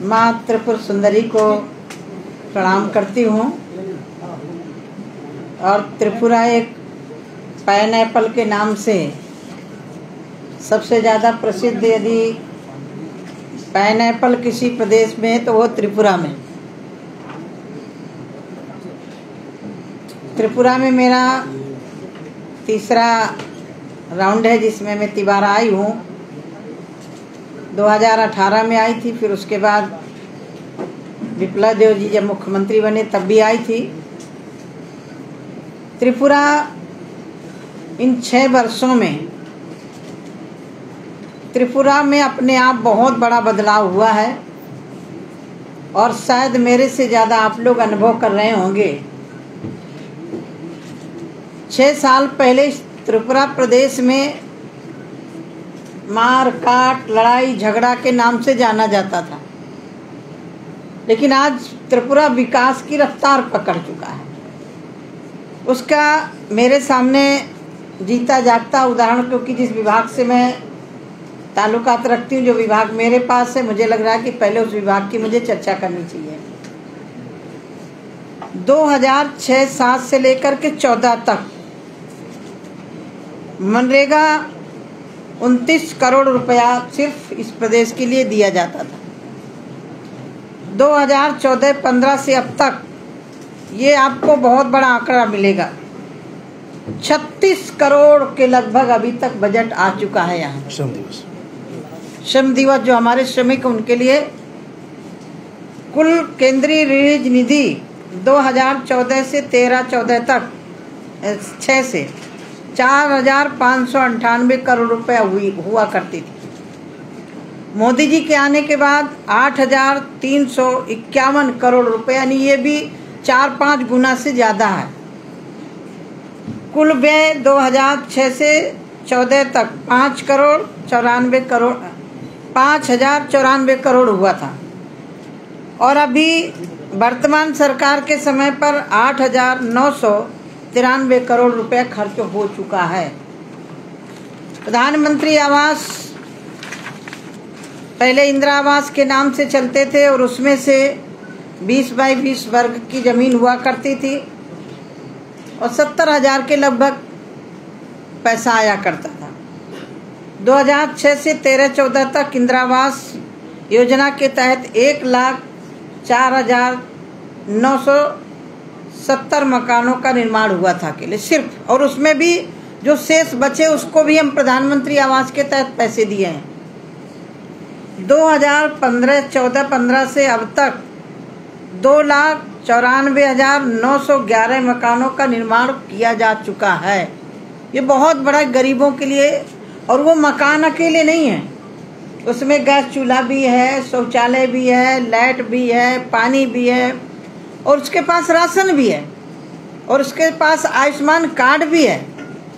माँ त्रिपुर सुंदरी को प्रणाम करती हूँ। और त्रिपुरा एक पाइनएप्पल के नाम से सबसे ज़्यादा प्रसिद्ध, यदि पाइनएप्पल किसी प्रदेश में है तो वो त्रिपुरा में। त्रिपुरा में मेरा तीसरा राउंड है जिसमें मैं तिबारा आई हूँ। 2018 में आई थी, फिर उसके बाद विप्लव देव जी जब मुख्यमंत्री बने तब भी आई थी। त्रिपुरा इन 6 वर्षों में त्रिपुरा में अपने आप बहुत बड़ा बदलाव हुआ है और शायद मेरे से ज़्यादा आप लोग अनुभव कर रहे होंगे। 6 साल पहले त्रिपुरा प्रदेश में मार काट लड़ाई झगड़ा के नाम से जाना जाता था, लेकिन आज त्रिपुरा विकास की रफ्तार पकड़ चुका है। उसका मेरे सामने जीता जागता उदाहरण, क्योंकि जिस विभाग से मैं ताल्लुकात रखती हूँ, जो विभाग मेरे पास है, मुझे लग रहा है कि पहले उस विभाग की मुझे चर्चा करनी चाहिए। 2006-07 से लेकर के 14 तक मनरेगा 29 करोड़ रुपया सिर्फ इस प्रदेश के लिए दिया जाता था। 2014-15 से अब तक ये आपको बहुत बड़ा आंकड़ा मिलेगा। 36 करोड़ के लगभग अभी तक बजट आ चुका है। यहाँ श्रम दिवस जो हमारे श्रमिक उनके लिए कुल केंद्रीय रिलीज निधि 2014 से 13-14 तक 6 से 4,598 करोड़ रुपए हुआ करती थी। मोदी जी के आने के बाद 8,351 करोड़ रुपए, यानी ये भी 4-5 गुना से ज़्यादा है। कुल व्यय 2006 से 14 तक 5,094 करोड़ हुआ था और अभी वर्तमान सरकार के समय पर 8,993 करोड़ रुपए खर्च हो चुका है। प्रधानमंत्री आवास पहले इंदिरा आवास के नाम से चलते थे और उसमें से 20 बाई 20 वर्ग की जमीन हुआ करती थी और 70,000 के लगभग पैसा आया करता था। 2006 से 13-14 तक इंदिरा आवास योजना के तहत 1,04,970 मकानों का निर्माण हुआ था अकेले सिर्फ, और उसमें भी जो शेष बचे उसको भी हम प्रधानमंत्री आवास के तहत पैसे दिए हैं। 2014-15 से अब तक 2,94,911 मकानों का निर्माण किया जा चुका है। ये बहुत बड़ा गरीबों के लिए, और वो मकान अकेले नहीं है, उसमें गैस चूल्हा भी है, शौचालय भी है, लाइट भी है, पानी भी है, और उसके पास राशन भी है, और उसके पास आयुष्मान कार्ड भी है।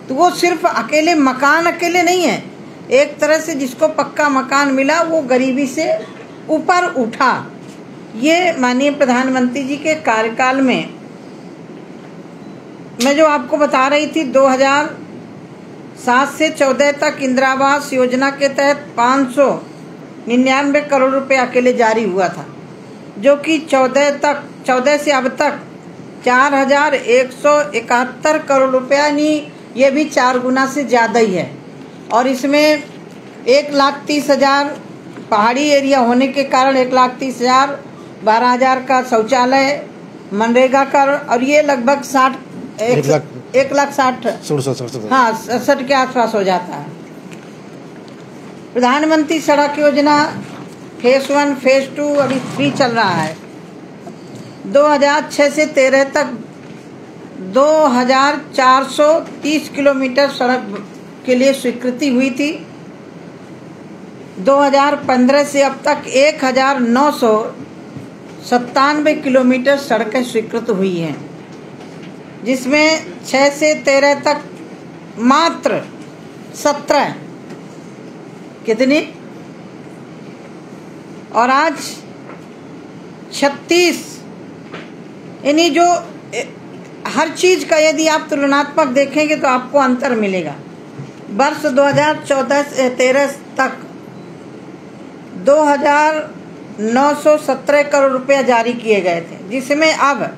तो वो सिर्फ अकेले मकान अकेले नहीं है, एक तरह से जिसको पक्का मकान मिला वो गरीबी से ऊपर उठा। ये माननीय प्रधानमंत्री जी के कार्यकाल में मैं जो आपको बता रही थी, 2007 से 14 तक इंदिरा आवास योजना के तहत 599 करोड़ रुपए अकेले जारी हुआ था, जो कि 14 से अब तक 4,171 करोड़ रुपया, यानी ये भी 4 गुना से ज़्यादा ही है। और इसमें 1,30,000 पहाड़ी एरिया होने के कारण 1,30,000 12,000 का शौचालय मनरेगा का, और ये लगभग 1,60,000 के आसपास हो जाता है। प्रधानमंत्री सड़क योजना फेज 1 फेज 2 अभी 3 चल रहा है। 2006 से 13 तक 2,430 किलोमीटर सड़क के लिए स्वीकृति हुई थी। 2015 से अब तक 1,997 किलोमीटर सड़कें स्वीकृत हुई हैं, जिसमें 6 से 13 तक मात्र 17 कितनी, और आज 36, यानी जो हर चीज का यदि आप तुलनात्मक देखेंगे तो आपको अंतर मिलेगा। वर्ष 2014 से 13 तक 917 करोड़ रुपया जारी किए गए थे, जिसमें अब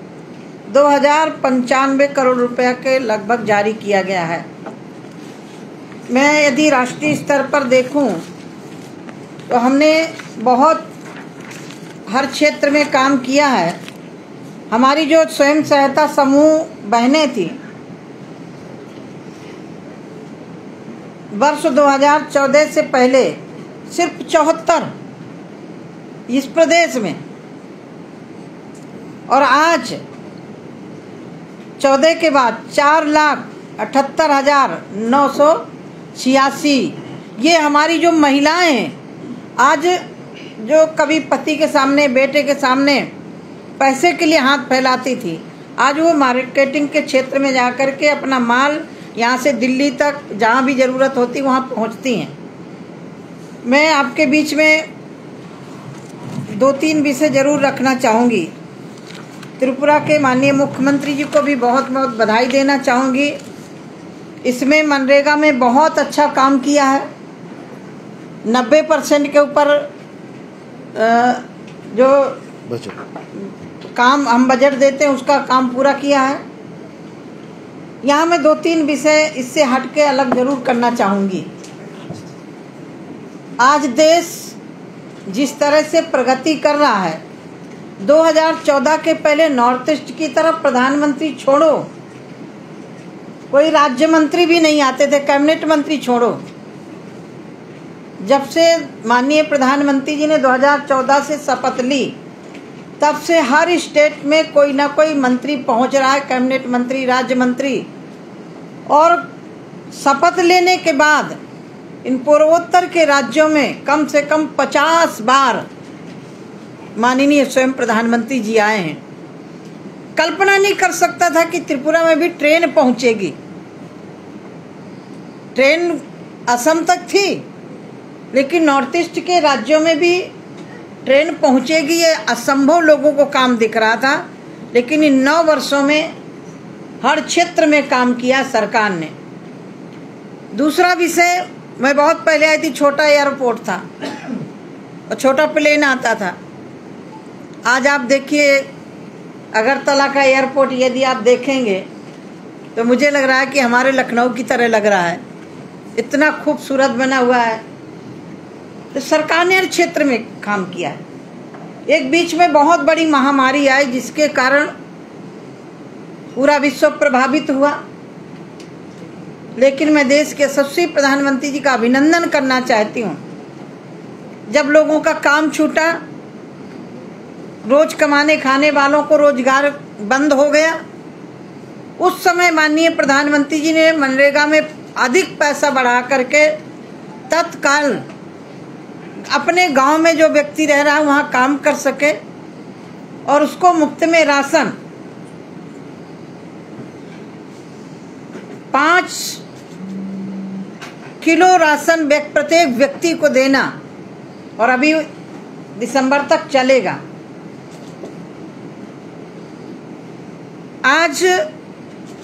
2095 करोड़ रुपया के लगभग जारी किया गया है। मैं यदि राष्ट्रीय स्तर पर देखूं तो हमने बहुत हर क्षेत्र में काम किया है। हमारी जो स्वयं सहायता समूह बहनें थी, वर्ष 2014 से पहले सिर्फ 74 इस प्रदेश में, और आज 14 के बाद 4,78,986 ये हमारी जो महिलाएं हैं, आज जो कभी पति के सामने, बेटे के सामने पैसे के लिए हाथ फैलाती थी, आज वो मार्केटिंग के क्षेत्र में जाकर के अपना माल यहाँ से दिल्ली तक जहाँ भी ज़रूरत होती वहाँ पहुँचती हैं। मैं आपके बीच में 2-3 विषय जरूर रखना चाहूँगी। त्रिपुरा के माननीय मुख्यमंत्री जी को भी बहुत बहुत बधाई देना चाहूँगी। इसमें मनरेगा में बहुत अच्छा काम किया है। 90% के ऊपर जो काम हम बजट देते हैं उसका काम पूरा किया है। यहाँ मैं 2-3 विषय इससे हटके अलग जरूर करना चाहूँगी। आज देश जिस तरह से प्रगति कर रहा है, 2014 के पहले नॉर्थ ईस्ट की तरफ प्रधानमंत्री छोड़ो, कोई राज्य मंत्री भी नहीं आते थे, कैबिनेट मंत्री छोड़ो। जब से माननीय प्रधानमंत्री जी ने 2014 से शपथ ली, तब से हर स्टेट में कोई ना कोई मंत्री पहुंच रहा है, कैबिनेट मंत्री, राज्य मंत्री। और शपथ लेने के बाद इन पूर्वोत्तर के राज्यों में कम से कम 50 बार माननीय स्वयं प्रधानमंत्री जी आए हैं। कल्पना नहीं कर सकता था कि त्रिपुरा में भी ट्रेन पहुंचेगी। ट्रेन असम तक थी, लेकिन नॉर्थ ईस्ट के राज्यों में भी ट्रेन पहुंचेगी, ये असंभव लोगों को काम दिख रहा था। लेकिन इन 9 वर्षों में हर क्षेत्र में काम किया सरकार ने। दूसरा विषय, मैं बहुत पहले आई थी, छोटा एयरपोर्ट था और छोटा प्लेन आता था। आज आप देखिए अगरतला का एयरपोर्ट, यदि आप देखेंगे तो मुझे लग रहा है कि हमारे लखनऊ की तरह लग रहा है, इतना खूबसूरत बना हुआ है। तो सरकार ने हर क्षेत्र में काम किया है। एक बीच में बहुत बड़ी महामारी आई जिसके कारण पूरा विश्व प्रभावित हुआ, लेकिन मैं देश के यशस्वी प्रधानमंत्री जी का अभिनंदन करना चाहती हूँ। जब लोगों का काम छूटा, रोज कमाने खाने वालों को रोजगार बंद हो गया, उस समय माननीय प्रधानमंत्री जी ने मनरेगा में अधिक पैसा बढ़ा करके तत्काल अपने गांव में जो व्यक्ति रह रहा है वहाँ काम कर सके और उसको मुफ्त में राशन 5 किलो राशन प्रत्येक व्यक्ति को देना, और अभी दिसंबर तक चलेगा। आज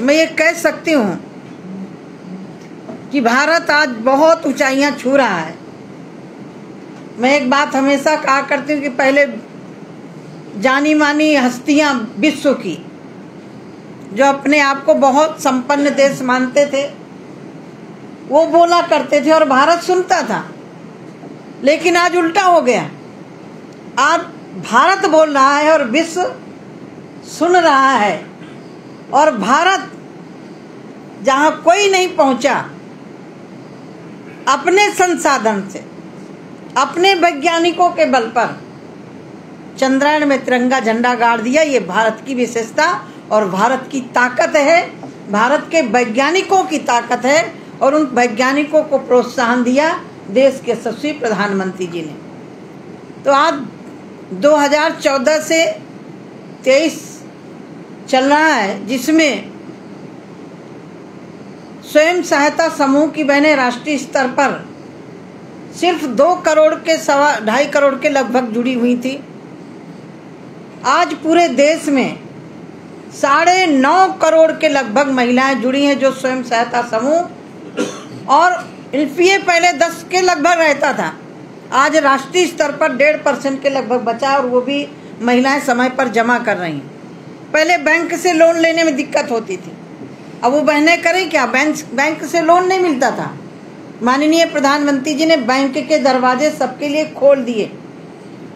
मैं ये कह सकती हूँ कि भारत आज बहुत ऊंचाइयां छू रहा है। मैं एक बात हमेशा कहा करती हूँ कि पहले जानी मानी हस्तियां विश्व की जो अपने आप को बहुत संपन्न देश मानते थे, वो बोला करते थे और भारत सुनता था। लेकिन आज उल्टा हो गया, आज भारत बोल रहा है और विश्व सुन रहा है। और भारत जहां कोई नहीं पहुंचा, अपने संसाधन से, अपने वैज्ञानिकों के बल पर चंद्रायन में तिरंगा झंडा गाड़ दिया। ये भारत की विशेषता और भारत की ताकत है, भारत के वैज्ञानिकों की ताकत है। और उन वैज्ञानिकों को प्रोत्साहन दिया देश के यशस्वी प्रधानमंत्री जी ने। तो आज 2014 से 23 चल रहा है, जिसमें स्वयं सहायता समूह की बहनें राष्ट्रीय स्तर पर सिर्फ 2 करोड़ के 2.5 करोड़ के लगभग जुड़ी हुई थी। आज पूरे देश में 9.5 करोड़ के लगभग महिलाएं जुड़ी हैं जो स्वयं सहायता समूह, और एलपीए पहले 10 के लगभग रहता था, आज राष्ट्रीय स्तर पर 1.5% के लगभग बचा, और वो भी महिलाएं समय पर जमा कर रही हैं। पहले बैंक से लोन लेने में दिक्कत होती थी, अब वो बहनें करें क्या, बैंक से लोन नहीं मिलता था। माननीय प्रधानमंत्री जी ने बैंक के दरवाजे सबके लिए खोल दिए।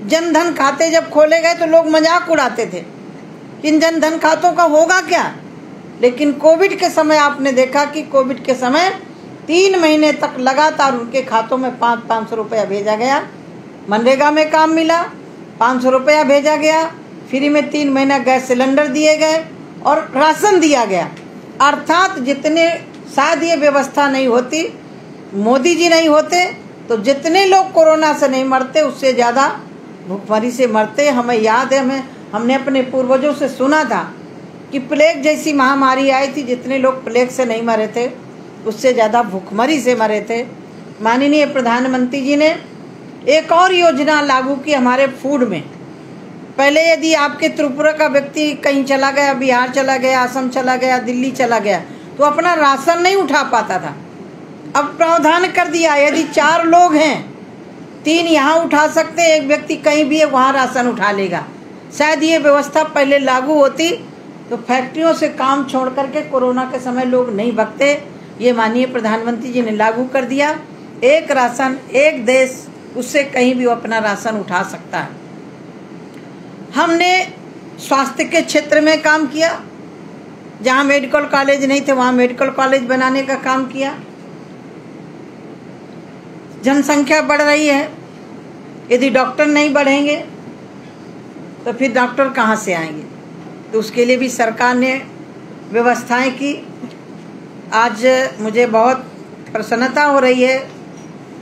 जनधन खाते जब खोले गए तो लोग मजाक उड़ाते थे, इन जनधन खातों का होगा क्या। लेकिन कोविड के समय आपने देखा कि कोविड के समय 3 महीने तक लगातार उनके खातों में 500 रुपया भेजा गया। मनरेगा में काम मिला, 500 रुपया भेजा गया, फ्री में 3 महीना गैस सिलेंडर दिए गए और राशन दिया गया। अर्थात जितने, शायद ये व्यवस्था नहीं होती, मोदी जी नहीं होते, तो जितने लोग कोरोना से नहीं मरते उससे ज़्यादा भूखमरी से मरते। हमें याद है, हमने अपने पूर्वजों से सुना था कि प्लेग जैसी महामारी आई थी, जितने लोग प्लेग से नहीं मरे थे उससे ज़्यादा भूखमरी से मरे थे। माननीय प्रधानमंत्री जी ने एक और योजना लागू की हमारे फूड में। पहले यदि आपके त्रिपुरा का व्यक्ति कहीं चला गया, बिहार चला गया, असम चला गया, दिल्ली चला गया, तो अपना राशन नहीं उठा पाता था। अब प्रावधान कर दिया, यदि 4 लोग हैं, 3 यहाँ उठा सकते, एक व्यक्ति कहीं भी है वहाँ राशन उठा लेगा। शायद ये व्यवस्था पहले लागू होती तो फैक्ट्रियों से काम छोड़ करके कोरोना के समय लोग नहीं भगते। ये माननीय प्रधानमंत्री जी ने लागू कर दिया। एक राशन एक देश, उससे कहीं भी वो अपना राशन उठा सकता है। हमने स्वास्थ्य के क्षेत्र में काम किया, जहाँ मेडिकल कॉलेज नहीं थे वहाँ मेडिकल कॉलेज बनाने का काम किया। जनसंख्या बढ़ रही है, यदि डॉक्टर नहीं बढ़ेंगे तो फिर डॉक्टर कहाँ से आएंगे, तो उसके लिए भी सरकार ने व्यवस्थाएं की। आज मुझे बहुत प्रसन्नता हो रही है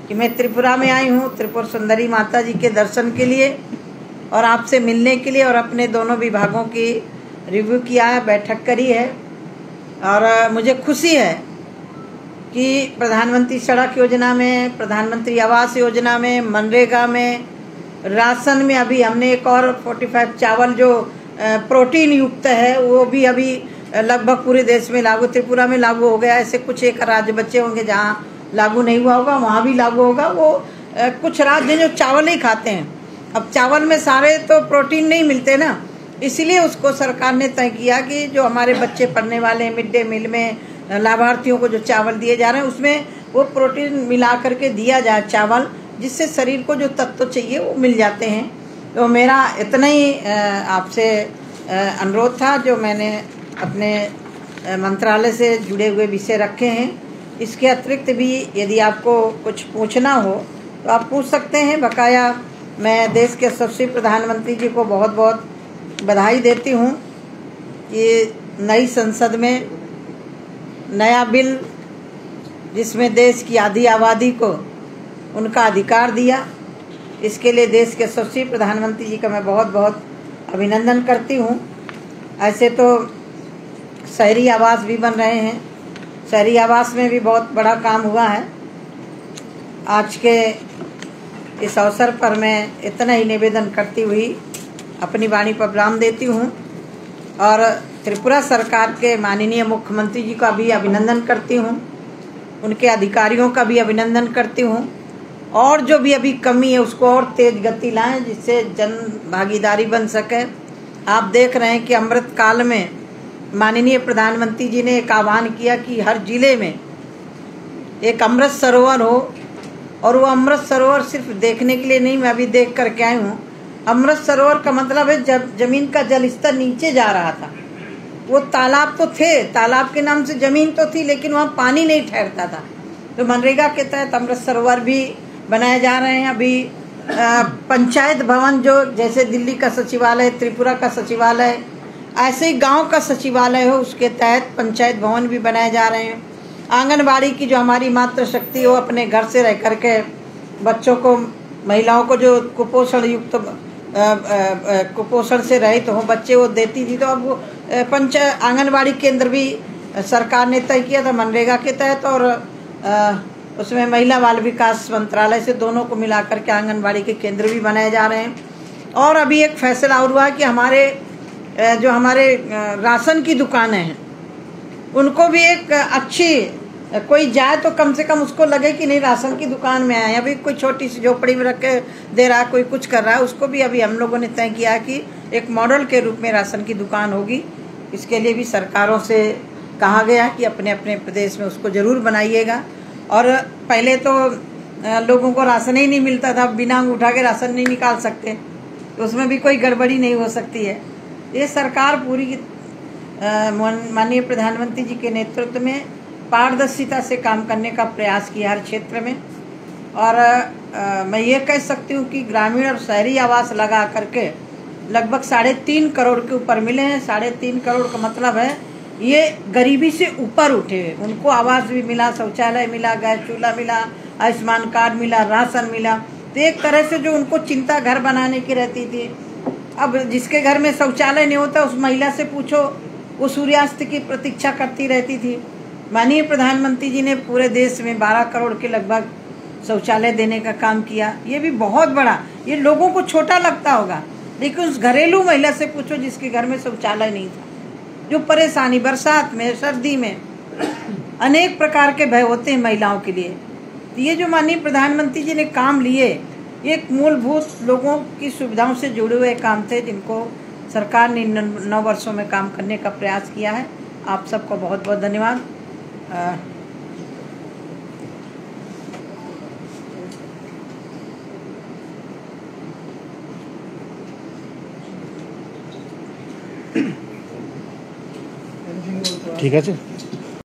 कि मैं त्रिपुरा में आई हूँ, त्रिपुरा सुंदरी माता जी के दर्शन के लिए और आपसे मिलने के लिए, और अपने दोनों विभागों की रिव्यू किया है, बैठक करी है। और मुझे खुशी है कि प्रधानमंत्री सड़क योजना में, प्रधानमंत्री आवास योजना में, मनरेगा में, राशन में अभी हमने एक और 45 चावल जो प्रोटीन युक्त है वो भी अभी लगभग पूरे देश में लागू, त्रिपुरा में लागू हो गया। ऐसे कुछ एक राज्य बच्चे होंगे जहाँ लागू नहीं हुआ होगा, वहाँ भी लागू होगा। वो कुछ राज्य जो चावल ही खाते हैं, अब चावल में सारे तो प्रोटीन नहीं मिलते ना, इसलिए उसको सरकार ने तय किया कि जो हमारे बच्चे पढ़ने वाले मिड डे मील में लाभार्थियों को जो चावल दिए जा रहे हैं उसमें वो प्रोटीन मिला करके दिया जाए चावल, जिससे शरीर को जो तत्व चाहिए वो मिल जाते हैं। तो मेरा इतना ही आपसे अनुरोध था जो मैंने अपने मंत्रालय से जुड़े हुए विषय रखे हैं। इसके अतिरिक्त भी यदि आपको कुछ पूछना हो तो आप पूछ सकते हैं। बकाया मैं देश के यशस्वी प्रधानमंत्री जी को बहुत बहुत बधाई देती हूँ कि नई संसद में नया बिल जिसमें देश की आधी आबादी को उनका अधिकार दिया, इसके लिए देश के यशस्वी प्रधानमंत्री जी का मैं बहुत बहुत अभिनंदन करती हूँ। ऐसे तो शहरी आवास भी बन रहे हैं, शहरी आवास में भी बहुत बड़ा काम हुआ है। आज के इस अवसर पर मैं इतना ही निवेदन करती हुई अपनी वाणी पर विराम देती हूँ और त्रिपुरा सरकार के माननीय मुख्यमंत्री जी का भी अभिनंदन करती हूँ, उनके अधिकारियों का भी अभिनंदन करती हूँ, और जो भी अभी कमी है उसको और तेज गति लाएं जिससे जन भागीदारी बन सके। आप देख रहे हैं कि अमृत काल में माननीय प्रधानमंत्री जी ने एक आह्वान किया कि हर जिले में एक अमृत सरोवर हो, और वो अमृत सरोवर सिर्फ देखने के लिए नहीं, मैं अभी देख करके आई हूँ। अमृत सरोवर का मतलब है जब जमीन का जल स्तर नीचे जा रहा था, वो तालाब तो थे, तालाब के नाम से जमीन तो थी लेकिन वहाँ पानी नहीं ठहरता था। तो मनरेगा के तहत अमृत सरोवर भी बनाए जा रहे हैं। अभी पंचायत भवन जो जैसे दिल्ली का सचिवालय, त्रिपुरा का सचिवालय, ऐसे ही गांव का सचिवालय हो, उसके तहत पंचायत भवन भी बनाए जा रहे हैं। आंगनबाड़ी की जो हमारी मातृशक्ति हो अपने घर से रह करके बच्चों को, महिलाओं को जो कुपोषण युक्त कुपोषण से रहित हो बच्चे वो देती थी, तो अब वो आंगनबाड़ी केंद्र भी सरकार ने तय किया था मनरेगा के तहत, और उसमें महिला बाल विकास मंत्रालय से दोनों को मिलाकर के आंगनबाड़ी के केंद्र भी बनाए जा रहे हैं। और अभी एक फैसला और हुआ कि हमारे राशन की दुकानें हैं उनको भी एक अच्छी कोई जाए तो कम से कम उसको लगे कि नहीं राशन की दुकान में आए। अभी कोई छोटी सी झोपड़ी में रख के दे रहा है, कोई कुछ कर रहा है, उसको भी अभी हम लोगों ने तय किया कि एक मॉडल के रूप में राशन की दुकान होगी। इसके लिए भी सरकारों से कहा गया कि अपने अपने प्रदेश में उसको जरूर बनाइएगा। और पहले तो लोगों को राशन ही नहीं मिलता था, बिना उठा के राशन नहीं निकाल सकते, तो उसमें भी कोई गड़बड़ी नहीं हो सकती है। ये सरकार पूरी माननीय प्रधानमंत्री जी के नेतृत्व में पारदर्शिता से काम करने का प्रयास किया हर क्षेत्र में। और मैं ये कह सकती हूँ कि ग्रामीण और शहरी आवास लगा करके लगभग 3.5 करोड़ के ऊपर मिले हैं। 3.5 करोड़ का मतलब है ये गरीबी से ऊपर उठे हुए, उनको आवास भी मिला, शौचालय मिला, गैस चूल्हा मिला, आयुष्मान कार्ड मिला, राशन मिला। तो एक तरह से जो उनको चिंता घर बनाने की रहती थी, अब जिसके घर में शौचालय नहीं होता उस महिला से पूछो, वो सूर्यास्त की प्रतीक्षा करती रहती थी। माननीय प्रधानमंत्री जी ने पूरे देश में 12 करोड़ के लगभग शौचालय देने का काम किया। ये भी बहुत बड़ा, ये लोगों को छोटा लगता होगा, लेकिन उस घरेलू महिला से पूछो जिसके घर में शौचालय नहीं था, जो परेशानी बरसात में, सर्दी में, अनेक प्रकार के भय होते हैं महिलाओं के लिए। तो ये जो माननीय प्रधानमंत्री जी ने काम लिए, ये मूलभूत लोगों की सुविधाओं से जुड़े हुए काम थे, जिनको सरकार ने 9 वर्षों में काम करने का प्रयास किया है। आप सबको बहुत बहुत धन्यवाद। ঠিক আছে।